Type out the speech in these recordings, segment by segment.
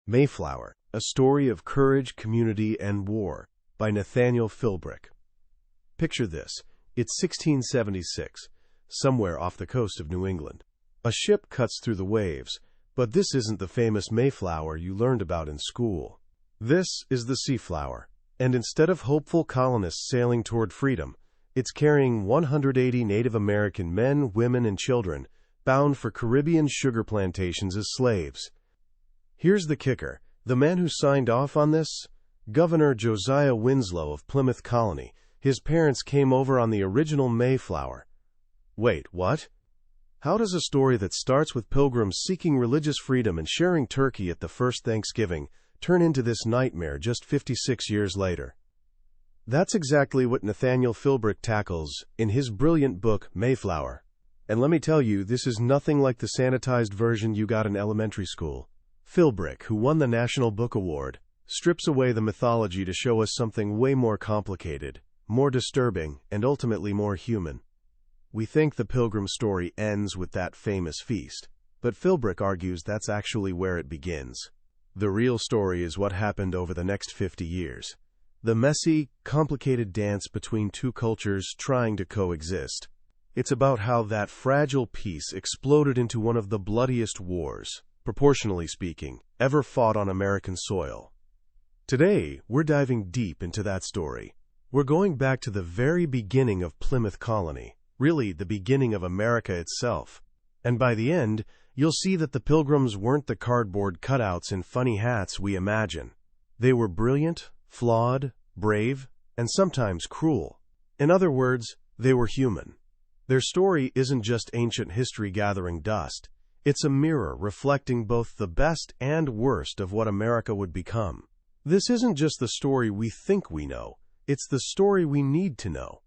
Mayflower, A Story of Courage, Community, and War, by Nathaniel Philbrick. Picture this. It's 1676, somewhere off the coast of New England. A ship cuts through the waves, but this isn't the famous Mayflower you learned about in school. This is the Seaflower, and instead of hopeful colonists sailing toward freedom, it's carrying 180 Native American men, women, and children bound for Caribbean sugar plantations as slaves. Here's the kicker. The man who signed off on this? Governor Josiah Winslow of Plymouth Colony. His parents came over on the original Mayflower. Wait, what? How does a story that starts with pilgrims seeking religious freedom and sharing turkey at the first Thanksgiving turn into this nightmare just 56 years later? That's exactly what Nathaniel Philbrick tackles in his brilliant book, Mayflower. And let me tell you, this is nothing like the sanitized version you got in elementary school. Philbrick, who won the National Book Award, strips away the mythology to show us something way more complicated, more disturbing, and ultimately more human. We think the Pilgrim story ends with that famous feast, but Philbrick argues that's actually where it begins. The real story is what happened over the next 50 years. The messy, complicated dance between two cultures trying to coexist. It's about how that fragile peace exploded into one of the bloodiest wars, proportionally speaking, ever fought on American soil. Today, we're diving deep into that story. We're going back to the very beginning of Plymouth Colony, really the beginning of America itself. And by the end, you'll see that the Pilgrims weren't the cardboard cutouts in funny hats we imagine. They were brilliant, flawed, brave, and sometimes cruel. In other words, they were human. Their story isn't just ancient history gathering dust. It's a mirror reflecting both the best and worst of what America would become. This isn't just the story we think we know. It's the story we need to know.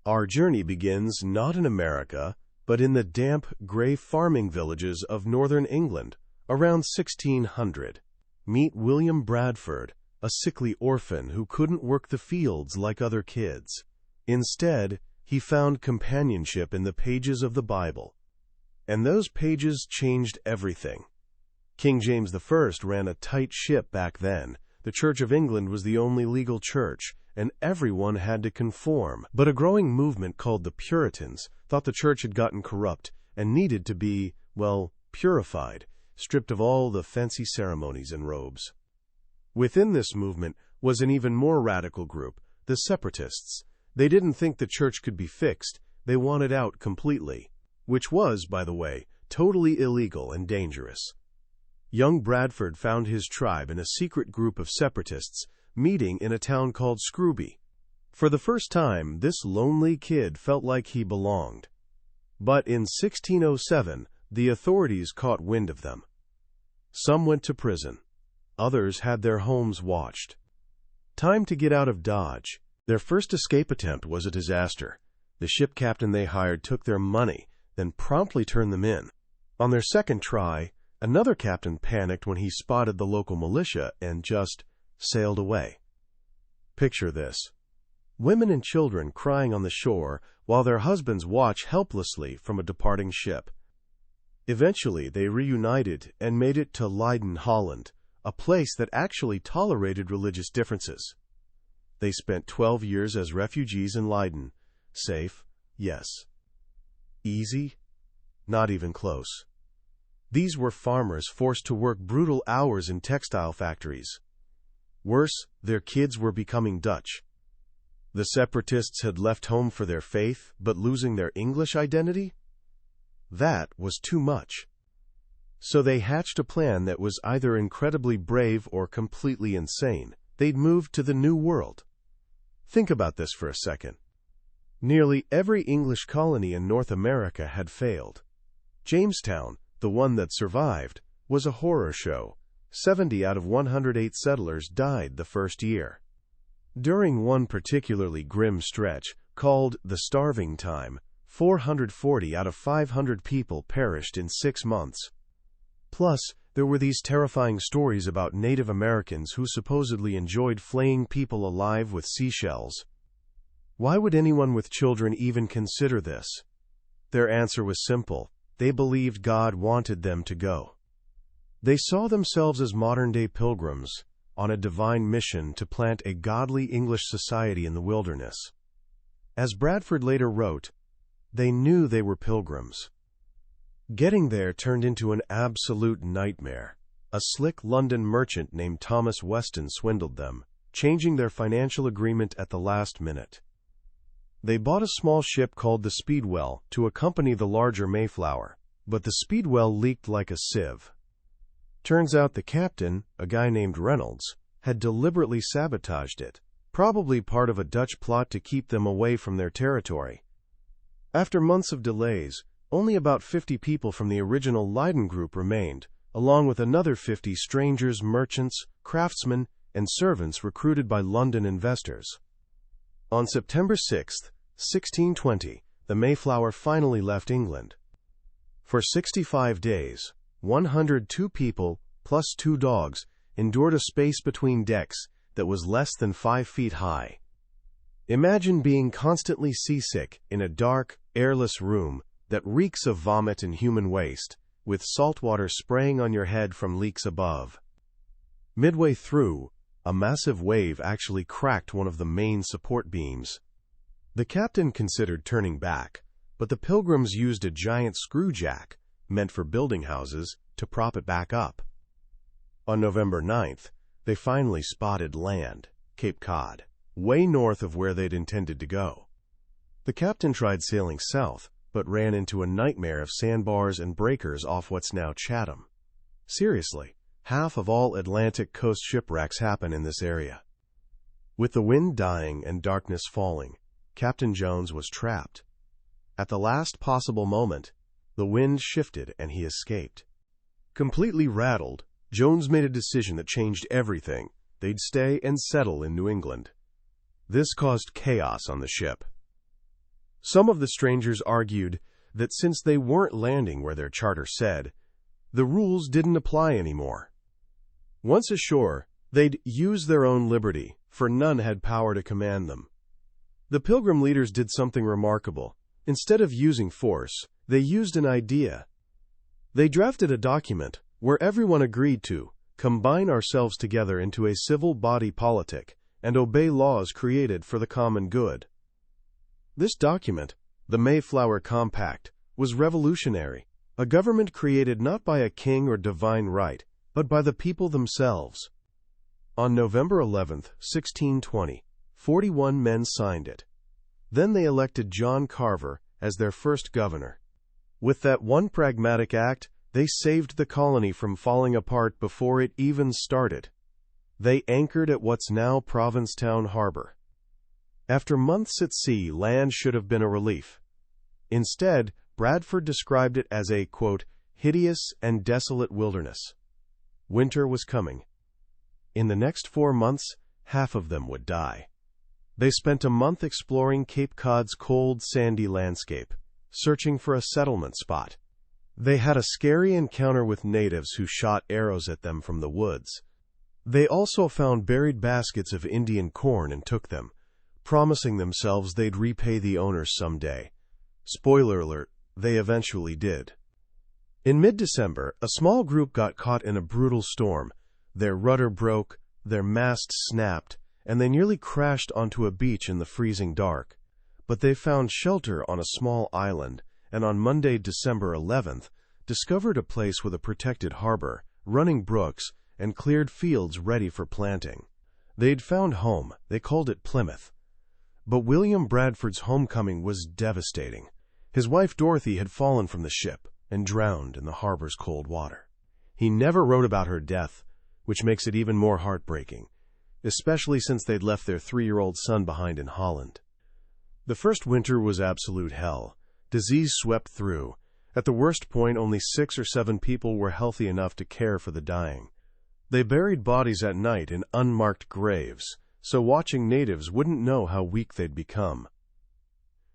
Our journey begins not in America, but in the damp, gray farming villages of northern England, around 1600. Meet William Bradford, a sickly orphan who couldn't work the fields like other kids. Instead, he found companionship in the pages of the Bible. And those pages changed everything. King James I ran a tight ship back then. The Church of England was the only legal church, and everyone had to conform. But a growing movement called the Puritans thought the church had gotten corrupt and needed to be, well, purified, stripped of all the fancy ceremonies and robes. Within this movement was an even more radical group, the Separatists. They didn't think the church could be fixed. They wanted out completely. Which was, by the way, totally illegal and dangerous. Young Bradford found his tribe in a secret group of separatists meeting in a town called Scrooby. For the first time, this lonely kid felt like he belonged. But in 1607, the authorities caught wind of them. Some went to prison. Others had their homes watched. Time to get out of Dodge. Their first escape attempt was a disaster. The ship captain they hired took their money, then promptly turned them in. On their second try, another captain panicked when he spotted the local militia and just sailed away. Picture this. Women and children crying on the shore while their husbands watch helplessly from a departing ship. Eventually, they reunited and made it to Leiden, Holland, a place that actually tolerated religious differences. They spent 12 years as refugees in Leiden. Safe? Yes. Easy? Not even close. These were farmers forced to work brutal hours in textile factories. Worse, their kids were becoming Dutch. The separatists had left home for their faith, but losing their English identity? That was too much. So they hatched a plan that was either incredibly brave or completely insane. They'd moved to the New World. Think about this for a second. Nearly every English colony in North America had failed. Jamestown, the one that survived, was a horror show. 70 out of 108 settlers died the first year. During one particularly grim stretch, called the Starving Time, 440 out of 500 people perished in 6 months. Plus, there were these terrifying stories about Native Americans who supposedly enjoyed flaying people alive with seashells. Why would anyone with children even consider this? Their answer was simple. They believed God wanted them to go. They saw themselves as modern-day pilgrims, on a divine mission to plant a godly English society in the wilderness. As Bradford later wrote, they knew they were pilgrims. Getting there turned into an absolute nightmare. A slick London merchant named Thomas Weston swindled them, changing their financial agreement at the last minute. They bought a small ship called the Speedwell to accompany the larger Mayflower, but the Speedwell leaked like a sieve. Turns out the captain, a guy named Reynolds, had deliberately sabotaged it, probably part of a Dutch plot to keep them away from their territory. After months of delays, only about 50 people from the original Leiden group remained, along with another 50 strangers, merchants, craftsmen, and servants recruited by London investors. On September 6, 1620, the Mayflower finally left England. For 65 days, 102 people, plus 2 dogs, endured a space between decks that was less than 5 feet high. Imagine being constantly seasick in a dark, airless room that reeks of vomit and human waste, with salt water spraying on your head from leaks above. Midway through, a massive wave actually cracked one of the main support beams. The captain considered turning back, but the Pilgrims used a giant screwjack, meant for building houses, to prop it back up. On November 9th, they finally spotted land, Cape Cod, way north of where they'd intended to go. The captain tried sailing south, but ran into a nightmare of sandbars and breakers off what's now Chatham. Seriously, half of all Atlantic coast shipwrecks happen in this area. With the wind dying and darkness falling, Captain Jones was trapped. At the last possible moment, the wind shifted and he escaped. Completely rattled, Jones made a decision that changed everything. They'd stay and settle in New England. This caused chaos on the ship. Some of the strangers argued that since they weren't landing where their charter said, the rules didn't apply anymore. Once ashore, they'd use their own liberty, for none had power to command them. The Pilgrim leaders did something remarkable. Instead of using force, they used an idea. They drafted a document where everyone agreed to combine ourselves together into a civil body politic and obey laws created for the common good. This document, the Mayflower Compact, was revolutionary, a government created not by a king or divine right, but by the people themselves. On November 11, 1620, 41 men signed it. Then they elected John Carver as their first governor. With that one pragmatic act, they saved the colony from falling apart before it even started. They anchored at what's now Provincetown Harbor. After months at sea, land should have been a relief. Instead, Bradford described it as a, quote, hideous and desolate wilderness. Winter was coming. In the next 4 months, half of them would die. They spent a month exploring Cape Cod's cold, sandy landscape, searching for a settlement spot. They had a scary encounter with natives who shot arrows at them from the woods. They also found buried baskets of Indian corn and took them, promising themselves they'd repay the owners someday. Spoiler alert, they eventually did. In mid-December, a small group got caught in a brutal storm. Their rudder broke, their mast snapped, and they nearly crashed onto a beach in the freezing dark. But they found shelter on a small island, and on Monday, December 11th, discovered a place with a protected harbor, running brooks, and cleared fields ready for planting. They'd found home. They called it Plymouth. But William Bradford's homecoming was devastating. His wife Dorothy had fallen from the ship and drowned in the harbor's cold water. He never wrote about her death, which makes it even more heartbreaking, especially since they'd left their 3-year-old son behind in Holland. The first winter was absolute hell. Disease swept through. At the worst point, only 6 or 7 people were healthy enough to care for the dying. They buried bodies at night in unmarked graves, so watching natives wouldn't know how weak they'd become.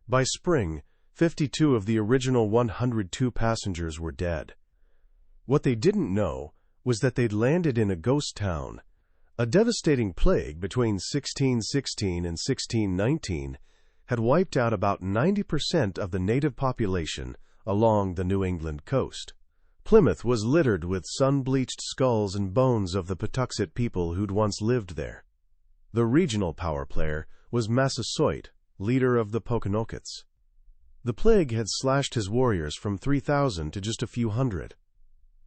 By spring, 52 of the original 102 passengers were dead. What they didn't know was that they'd landed in a ghost town. A devastating plague between 1616 and 1619 had wiped out about 90% of the native population along the New England coast. Plymouth was littered with sun-bleached skulls and bones of the Patuxet people who'd once lived there. The regional power player was Massasoit, leader of the Pokanockets. The plague had slashed his warriors from 3,000 to just a few hundred.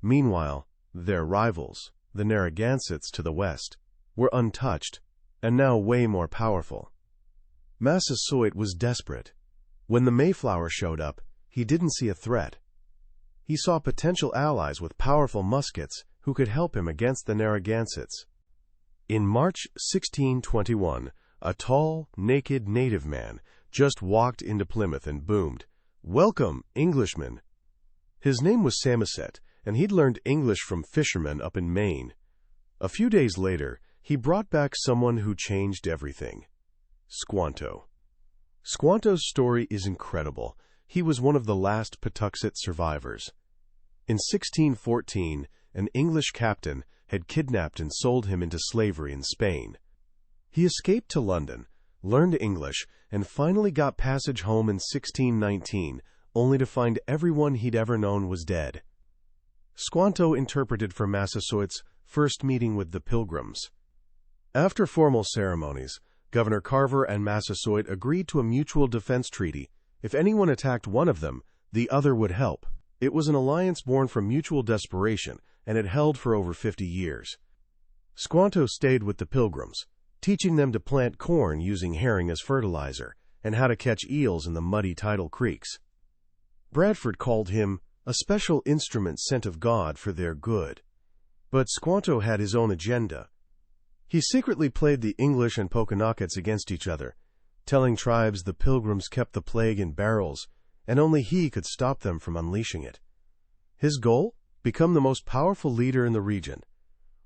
Meanwhile, their rivals, the Narragansetts to the west, were untouched, and now way more powerful. Massasoit was desperate. When the Mayflower showed up, he didn't see a threat. He saw potential allies with powerful muskets who could help him against the Narragansetts. In March 1621, a tall, naked native man just walked into Plymouth and boomed, "Welcome, Englishmen!" His name was Samoset, and he'd learned English from fishermen up in Maine. A few days later, he brought back someone who changed everything: Squanto. Squanto's story is incredible. He was one of the last Patuxet survivors. In 1614, an English captain had kidnapped and sold him into slavery in Spain. He escaped to London, learned English, and finally got passage home in 1619, only to find everyone he'd ever known was dead. Squanto interpreted for Massasoit's first meeting with the Pilgrims. After formal ceremonies, Governor Carver and Massasoit agreed to a mutual defense treaty. If anyone attacked one of them, the other would help. It was an alliance born from mutual desperation, and it held for over 50 years. Squanto stayed with the Pilgrims, teaching them to plant corn using herring as fertilizer, and how to catch eels in the muddy tidal creeks. Bradford called him a special instrument sent of God for their good. But Squanto had his own agenda. He secretly played the English and Pokanockets against each other, telling tribes the Pilgrims kept the plague in barrels, and only he could stop them from unleashing it. His goal? Become the most powerful leader in the region.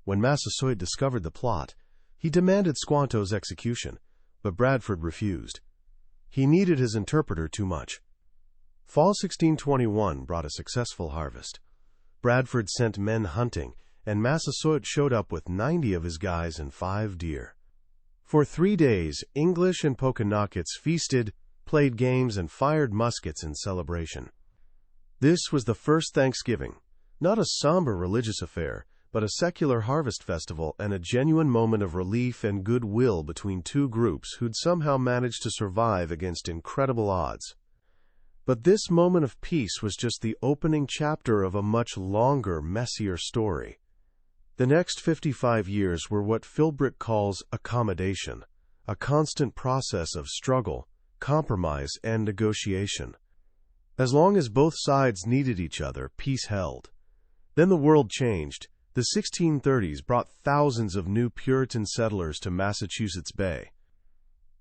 When Massasoit discovered the plot, he demanded Squanto's execution, but Bradford refused. He needed his interpreter too much. Fall 1621 brought a successful harvest. Bradford sent men hunting, and Massasoit showed up with 90 of his guys and 5 deer. For 3 days, English and Pokanockets feasted, played games, and fired muskets in celebration. This was the first Thanksgiving, not a somber religious affair, but a secular harvest festival and a genuine moment of relief and goodwill between two groups who'd somehow managed to survive against incredible odds. But this moment of peace was just the opening chapter of a much longer, messier story. The next 55 years were what Philbrick calls accommodation, a constant process of struggle, compromise, and negotiation. As long as both sides needed each other, peace held. Then the world changed. The 1630s brought thousands of new Puritan settlers to Massachusetts Bay.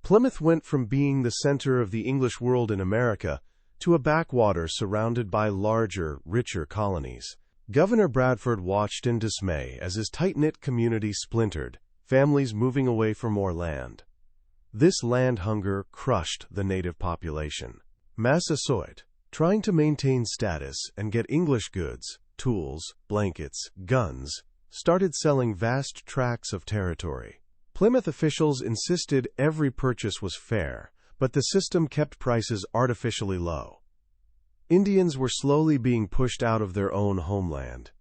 Plymouth went from being the center of the English world in America to a backwater surrounded by larger, richer colonies. Governor Bradford watched in dismay as his tight-knit community splintered, families moving away for more land. This land hunger crushed the native population. Massasoit, trying to maintain status and get English goods, tools, blankets, guns, started selling vast tracts of territory. Plymouth officials insisted every purchase was fair, but the system kept prices artificially low. Indians were slowly being pushed out of their own homeland.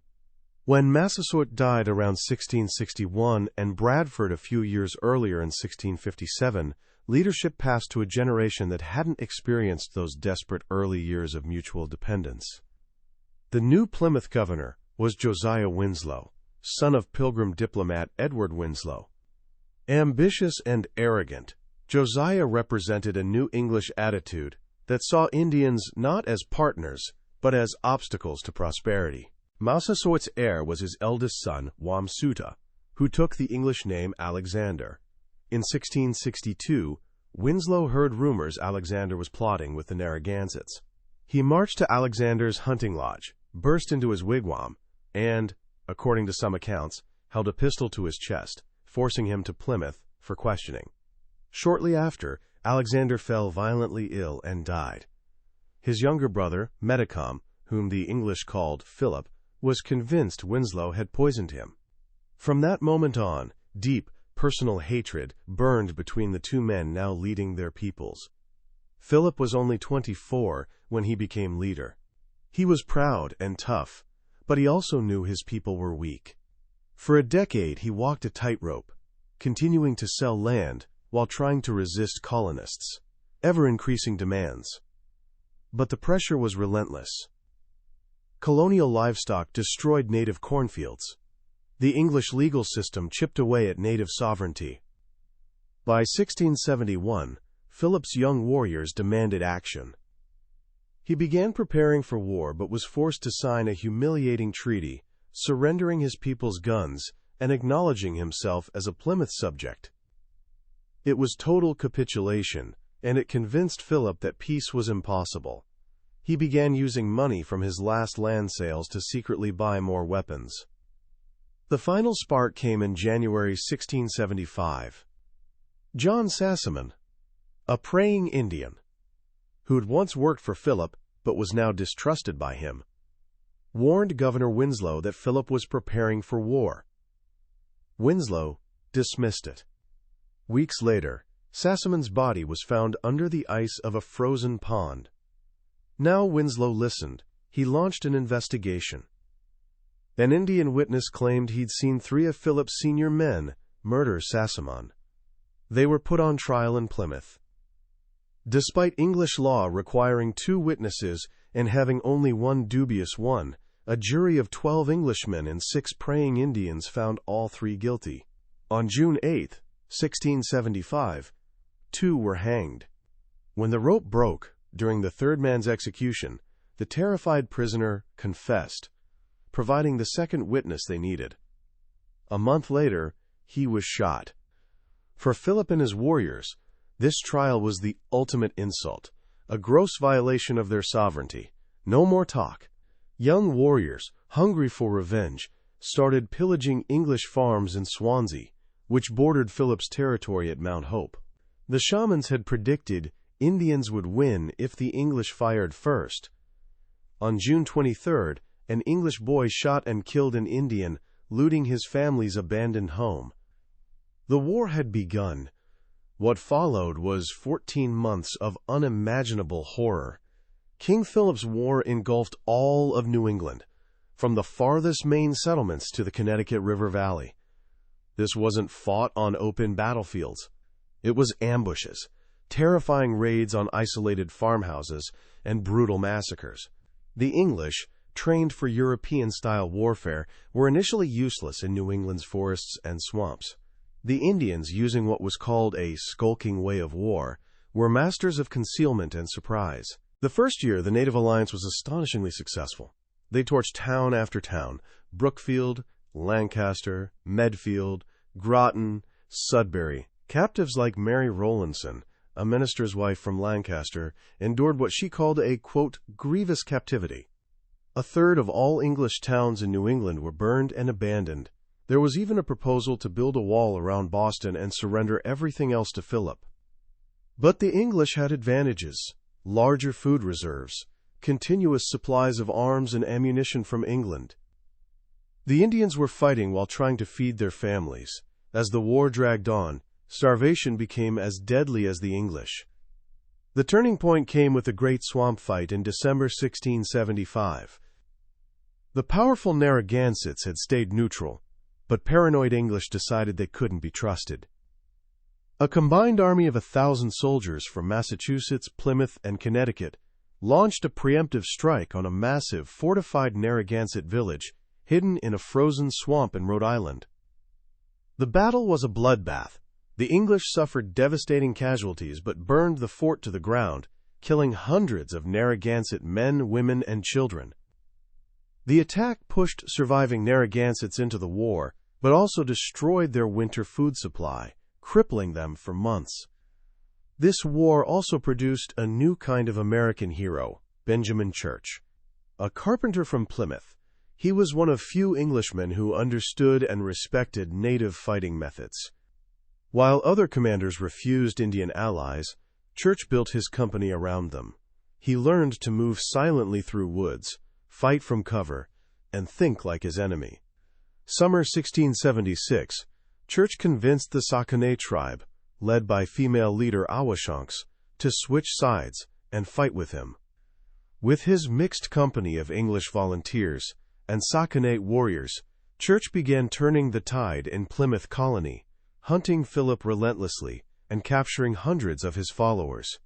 When Massasoit died around 1661 and Bradford a few years earlier in 1657, leadership passed to a generation that hadn't experienced those desperate early years of mutual dependence. The new Plymouth governor was Josiah Winslow, son of Pilgrim diplomat Edward Winslow. Ambitious and arrogant, Josiah represented a new English attitude that saw Indians not as partners, but as obstacles to prosperity. Massasoit's heir was his eldest son, Wamsuta, who took the English name Alexander. In 1662, Winslow heard rumors Alexander was plotting with the Narragansetts. He marched to Alexander's hunting lodge, burst into his wigwam, and, according to some accounts, held a pistol to his chest, forcing him to Plymouth for questioning. Shortly after, Alexander fell violently ill and died. His younger brother, Metacom, whom the English called Philip, was convinced Winslow had poisoned him. From that moment on, deep, personal hatred burned between the two men now leading their peoples. Philip was only 24 when he became leader. He was proud and tough, But he also knew his people were weak. For a decade he walked a tightrope, continuing to sell land while trying to resist colonists' ever-increasing demands. But the pressure was relentless. Colonial livestock destroyed native cornfields. The English legal system chipped away at native sovereignty. By 1671, Philip's young warriors demanded action. He began preparing for war but was forced to sign a humiliating treaty, surrendering his people's guns and acknowledging himself as a Plymouth subject. It was total capitulation, and it convinced Philip that peace was impossible. He began using money from his last land sales to secretly buy more weapons. The final spark came in January 1675. John Sassamon, a praying Indian, who'd once worked for Philip but was now distrusted by him, warned Governor Winslow that Philip was preparing for war. Winslow dismissed it. Weeks later, Sassamon's body was found under the ice of a frozen pond. Now Winslow listened. He launched an investigation. An Indian witness claimed he'd seen 3 of Philip's senior men murder Sassamon. They were put on trial in Plymouth. Despite English law requiring 2 witnesses and having only one dubious one, a jury of 12 Englishmen and 6 praying Indians found all 3 guilty. On June 8, 1675, 2 were hanged. When the rope broke during the 3rd man's execution, the terrified prisoner confessed, providing the second witness they needed. A month later, he was shot. For Philip and his warriors, this trial was the ultimate insult, a gross violation of their sovereignty. No more talk. Young warriors, hungry for revenge, started pillaging English farms in Swansea, which bordered Philip's territory at Mount Hope. The shamans had predicted Indians would win if the English fired first. On June 23, an English boy shot and killed an Indian, looting his family's abandoned home. The war had begun. What followed was 14 months of unimaginable horror. King Philip's War engulfed all of New England, from the farthest Maine settlements to the Connecticut River Valley. This wasn't fought on open battlefields. It was ambushes, terrifying raids on isolated farmhouses, and brutal massacres. The English, trained for European-style warfare, were initially useless in New England's forests and swamps. The Indians, using what was called a skulking way of war, were masters of concealment and surprise. The first year, the native alliance was astonishingly successful. They torched town after town: Brookfield, Lancaster, Medfield, Groton, Sudbury. Captives like Mary Rowlandson, a minister's wife from Lancaster, endured what she called a, quote, grievous captivity. 1/3 of all English towns in New England were burned and abandoned. There was even a proposal to build a wall around Boston and surrender everything else to Philip. But the English had advantages: larger food reserves, continuous supplies of arms and ammunition from England. The Indians were fighting while trying to feed their families. As the war dragged on, starvation became as deadly as the English. The turning point came with the Great Swamp Fight in December 1675. The powerful Narragansetts had stayed neutral, but paranoid English decided they couldn't be trusted. A combined army of 1,000 soldiers from Massachusetts, Plymouth, and Connecticut launched a preemptive strike on a massive, fortified Narragansett village hidden in a frozen swamp in Rhode Island. The battle was a bloodbath. The English suffered devastating casualties but burned the fort to the ground, killing hundreds of Narragansett men, women, and children. The attack pushed surviving Narragansetts into the war, but also destroyed their winter food supply, crippling them for months. This war also produced a new kind of American hero, Benjamin Church, a carpenter from Plymouth. He was one of few Englishmen who understood and respected native fighting methods. While other commanders refused Indian allies, Church built his company around them. He learned to move silently through woods, fight from cover, and think like his enemy. Summer 1676, Church convinced the Sakonay tribe, led by female leader Awashonks, to switch sides and fight with him. With his mixed company of English volunteers, and Sakonate warriors, Church began turning the tide in Plymouth colony, hunting Philip relentlessly and capturing hundreds of his followers.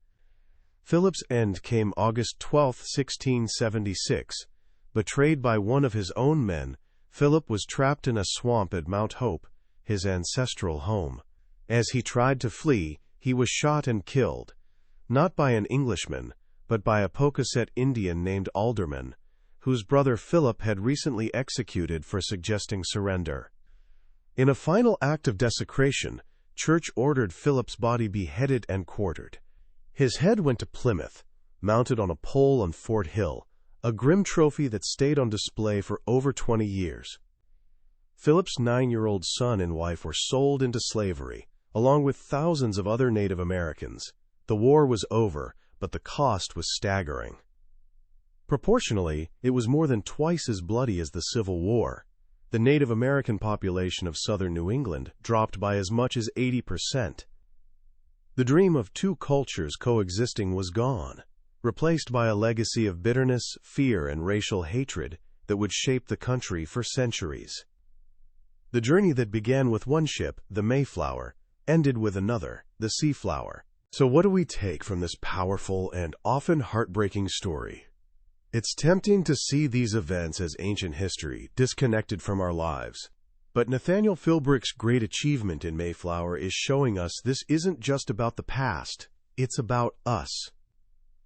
Philip's end came August 12, 1676. Betrayed by one of his own men, Philip was trapped in a swamp at Mount Hope, his ancestral home. As he tried to flee, he was shot and killed, not by an Englishman, but by a Pocasset Indian named Alderman, whose brother Philip had recently executed for suggesting surrender. In a final act of desecration, Church ordered Philip's body beheaded and quartered. His head went to Plymouth, mounted on a pole on Fort Hill, a grim trophy that stayed on display for over 20 years. Philip's 9-year-old son and wife were sold into slavery, along with thousands of other Native Americans. The war was over, but the cost was staggering. Proportionally, it was more than twice as bloody as the Civil War. The Native American population of southern New England dropped by as much as 80%. The dream of two cultures coexisting was gone, replaced by a legacy of bitterness, fear, and racial hatred that would shape the country for centuries. The journey that began with one ship, the Mayflower, ended with another, the Seaflower. So what do we take from this powerful and often heartbreaking story? It's tempting to see these events as ancient history, disconnected from our lives. But Nathaniel Philbrick's great achievement in Mayflower is showing us this isn't just about the past, it's about us.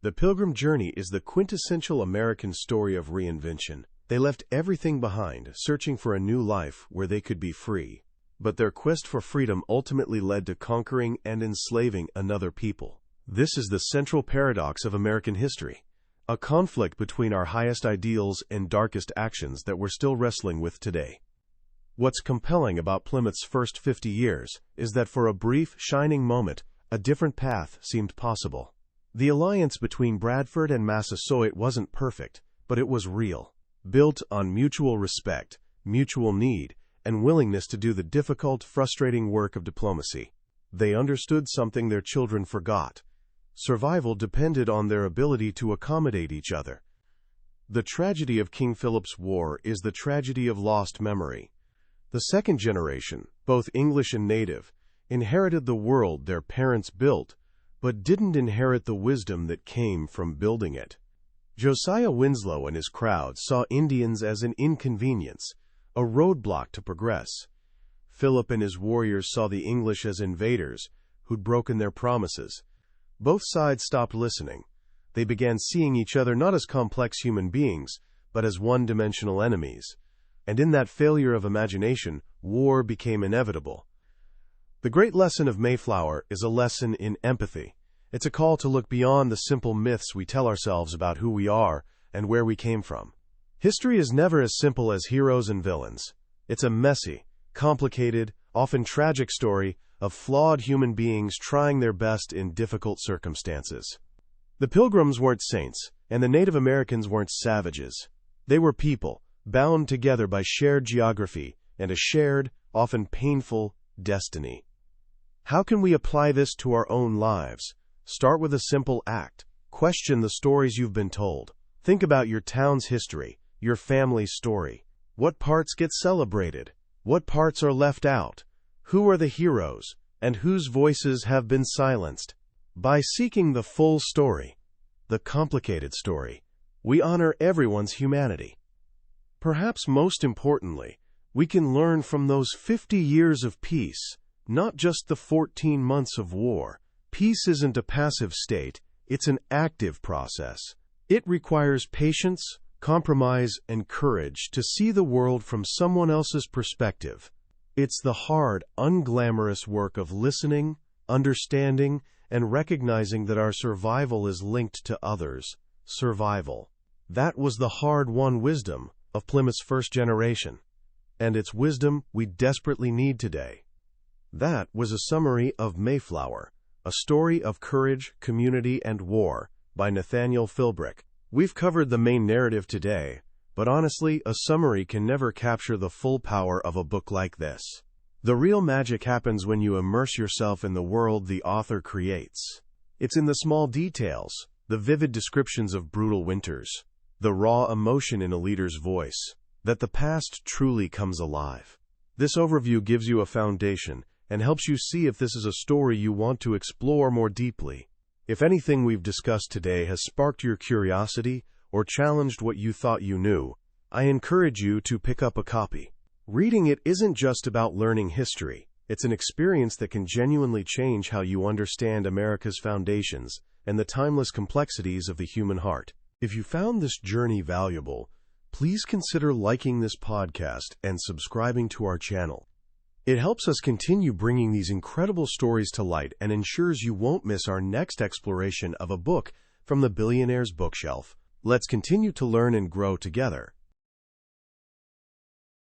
The Pilgrim journey is the quintessential American story of reinvention. They left everything behind, searching for a new life where they could be free. But their quest for freedom ultimately led to conquering and enslaving another people. This is the central paradox of American history, a conflict between our highest ideals and darkest actions that we're still wrestling with today. What's compelling about Plymouth's first 50 years is that for a brief, shining moment, a different path seemed possible. The alliance between Bradford and Massasoit wasn't perfect, but it was real, built on mutual respect, mutual need, and willingness to do the difficult, frustrating work of diplomacy. They understood something their children forgot. Survival depended on their ability to accommodate each other. The tragedy of King Philip's War is the tragedy of lost memory. The second generation, both English and native, inherited the world their parents built, but didn't inherit the wisdom that came from building it. Josiah Winslow and his crowd saw Indians as an inconvenience, a roadblock to progress. Philip and his warriors saw the English as invaders who'd broken their promises. Both sides stopped listening. They began seeing each other not as complex human beings, but as one-dimensional enemies. And in that failure of imagination, war became inevitable. The great lesson of Mayflower is a lesson in empathy. It's a call to look beyond the simple myths we tell ourselves about who we are and where we came from. History is never as simple as heroes and villains. It's a messy, complicated, often tragic story of flawed human beings trying their best in difficult circumstances. The Pilgrims weren't saints, and the Native Americans weren't savages. They were people, bound together by shared geography and a shared, often painful, destiny. How can we apply this to our own lives? Start with a simple act. Question the stories you've been told. Think about your town's history, your family's story. What parts get celebrated? What parts are left out? Who are the heroes, and whose voices have been silenced? By seeking the full story, the complicated story, we honor everyone's humanity. Perhaps most importantly, we can learn from those 50 years of peace, not just the 14 months of war. Peace isn't a passive state, it's an active process. It requires patience, compromise, and courage to see the world from someone else's perspective. It's the hard, unglamorous work of listening, understanding, and recognizing that our survival is linked to others' survival. That was the hard-won wisdom of Plymouth's first generation, and it's wisdom we desperately need today. That was a summary of Mayflower, a story of courage, community, and war, by Nathaniel Philbrick. We've covered the main narrative today, but honestly, a summary can never capture the full power of a book like this. The real magic happens when you immerse yourself in the world the author creates. It's in the small details, the vivid descriptions of brutal winters, the raw emotion in a leader's voice, that the past truly comes alive. This overview gives you a foundation and helps you see if this is a story you want to explore more deeply. If anything we've discussed today has sparked your curiosity or challenged what you thought you knew, I encourage you to pick up a copy. Reading it isn't just about learning history. It's an experience that can genuinely change how you understand America's foundations and the timeless complexities of the human heart. If you found this journey valuable, please consider liking this podcast and subscribing to our channel. It helps us continue bringing these incredible stories to light and ensures you won't miss our next exploration of a book from the billionaire's bookshelf. Let's continue to learn and grow together.